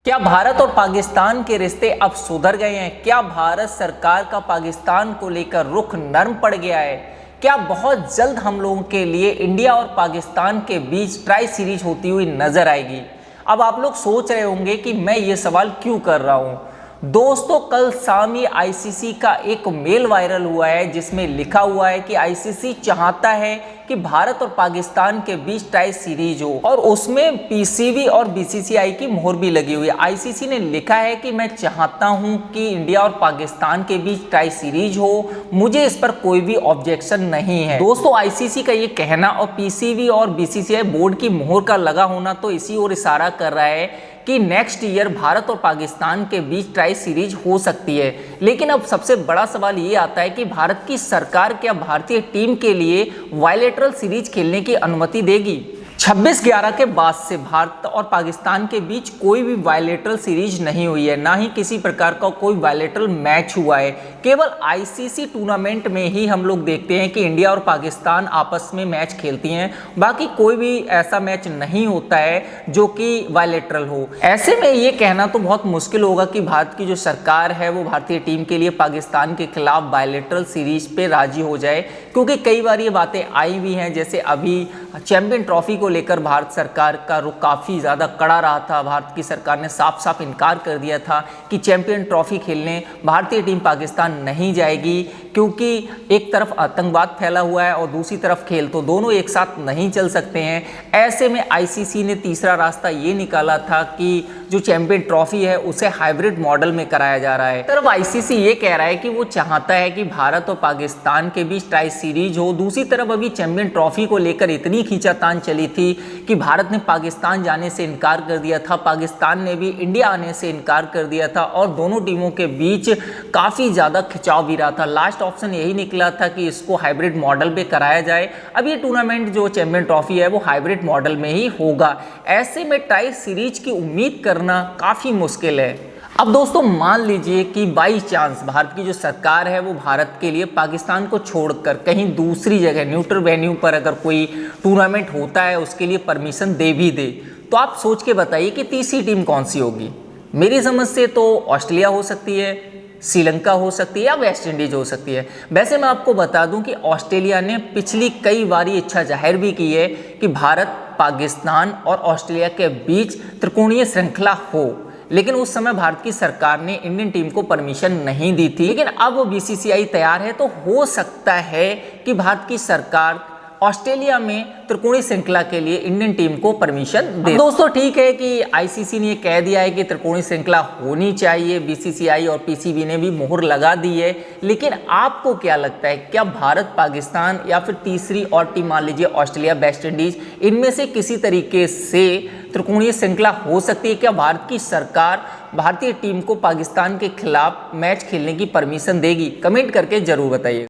क्या भारत और पाकिस्तान के रिश्ते अब सुधर गए हैं? क्या भारत सरकार का पाकिस्तान को लेकर रुख नरम पड़ गया है? क्या बहुत जल्द हम लोगों के लिए इंडिया और पाकिस्तान के बीच ट्राई सीरीज होती हुई नजर आएगी? अब आप लोग सोच रहे होंगे कि मैं ये सवाल क्यों कर रहा हूँ। दोस्तों, कल शाम ही आईसीसी का एक मेल वायरल हुआ है जिसमें लिखा हुआ है कि आईसीसी चाहता है कि भारत और पाकिस्तान के बीच ट्राई सीरीज हो और उसमें पीसीबी और बीसीसीआई की मोहर भी लगी हुई है। आईसीसी ने लिखा है कि मैं चाहता हूं कि इंडिया और पाकिस्तान के बीच ट्राई सीरीज हो, मुझे इस पर कोई भी ऑब्जेक्शन नहीं है। दोस्तों, आईसीसी का ये कहना और पीसीबी और बीसीसीआई बोर्ड की मोहर का लगा होना तो इसी ओर इशारा कर रहा है कि नेक्स्ट ईयर भारत और पाकिस्तान के बीच ट्राई सीरीज हो सकती है। लेकिन अब सबसे बड़ा सवाल ये आता है कि भारत की सरकार क्या भारतीय टीम के लिए बायलैटरल सीरीज खेलने की अनुमति देगी? 26/11 के बाद से भारत और पाकिस्तान के बीच कोई भी बायलैटरल सीरीज नहीं हुई है, ना ही किसी प्रकार का कोई बायलैटरल मैच हुआ है। केवल आईसीसी टूर्नामेंट में ही हम लोग देखते हैं कि इंडिया और पाकिस्तान आपस में मैच खेलती हैं, बाकी कोई भी ऐसा मैच नहीं होता है जो कि बायलैटरल हो। ऐसे में ये कहना तो बहुत मुश्किल होगा कि भारत की जो सरकार है वो भारतीय टीम के लिए पाकिस्तान के खिलाफ बायलैटरल सीरीज पे राजी हो जाए, क्योंकि कई बार ये बातें आई भी हैं। जैसे अभी चैंपियन ट्रॉफी को लेकर भारत सरकार का रुख काफ़ी ज़्यादा कड़ा रहा था। भारत की सरकार ने साफ साफ इनकार कर दिया था कि चैंपियन ट्रॉफी खेलने भारतीय टीम पाकिस्तान नहीं जाएगी, क्योंकि एक तरफ आतंकवाद फैला हुआ है और दूसरी तरफ खेल, तो दोनों एक साथ नहीं चल सकते हैं। ऐसे में आईसीसी ने तीसरा रास्ता ये निकाला था कि जो चैंपियन ट्रॉफी है उसे हाइब्रिड मॉडल में कराया जा रहा है। तरफ आईसीसी ये कह रहा है कि वो चाहता है कि भारत और पाकिस्तान के बीच ट्राई सीरीज हो। दूसरी तरफ अभी चैंपियन ट्रॉफी को लेकर इतनी खींचातान चली थी कि भारत ने पाकिस्तान जाने से इनकार कर दिया था, पाकिस्तान ने भी इंडिया आने से इनकार कर दिया था और दोनों टीमों के बीच काफ़ी ज़्यादा खिंचाव भी रहा था। लास्ट ऑप्शन यही निकला था कि इसको हाइब्रिड मॉडल पे कराया जाए। अब ये टूर्नामेंट जो चैंपियन ट्रॉफी है वो हाइब्रिड मॉडल में ही होगा। ऐसे में ट्राई सीरीज की उम्मीद करना काफ़ी मुश्किल है। अब दोस्तों, मान लीजिए कि बाई चांस भारत की जो सरकार है वो भारत के लिए पाकिस्तान को छोड़कर कहीं दूसरी जगह न्यूट्रल वेन्यू पर अगर कोई टूर्नामेंट होता है उसके लिए परमिशन दे भी दे, तो आप सोच के बताइए कि तीसरी टीम कौन सी होगी? मेरी समझ से तो ऑस्ट्रेलिया हो सकती है, श्रीलंका हो सकती है या वेस्ट इंडीज हो सकती है। वैसे मैं आपको बता दूं कि ऑस्ट्रेलिया ने पिछली कई बार इच्छा जाहिर भी की है कि भारत, पाकिस्तान और ऑस्ट्रेलिया के बीच त्रिकोणीय श्रृंखला हो, लेकिन उस समय भारत की सरकार ने इंडियन टीम को परमिशन नहीं दी थी। लेकिन अब बीसीसीआई तैयार है, तो हो सकता है कि भारत की सरकार ऑस्ट्रेलिया में त्रिकोणीय श्रृंखला के लिए इंडियन टीम को परमिशन दे। दोस्तों, ठीक है कि आईसीसी ने कह दिया है कि त्रिकोणीय श्रृंखला होनी चाहिए, बीसीसीआई और पीसीबी ने भी मोहर लगा दी है, लेकिन आपको क्या लगता है, क्या भारत, पाकिस्तान या फिर तीसरी और टीम मान लीजिए ऑस्ट्रेलिया, वेस्ट इंडीज, इनमें से किसी तरीके से त्रिकोणीय श्रृंखला हो सकती है? क्या भारत की सरकार भारतीय टीम को पाकिस्तान के खिलाफ मैच खेलने की परमिशन देगी? कमेंट करके जरूर बताइए।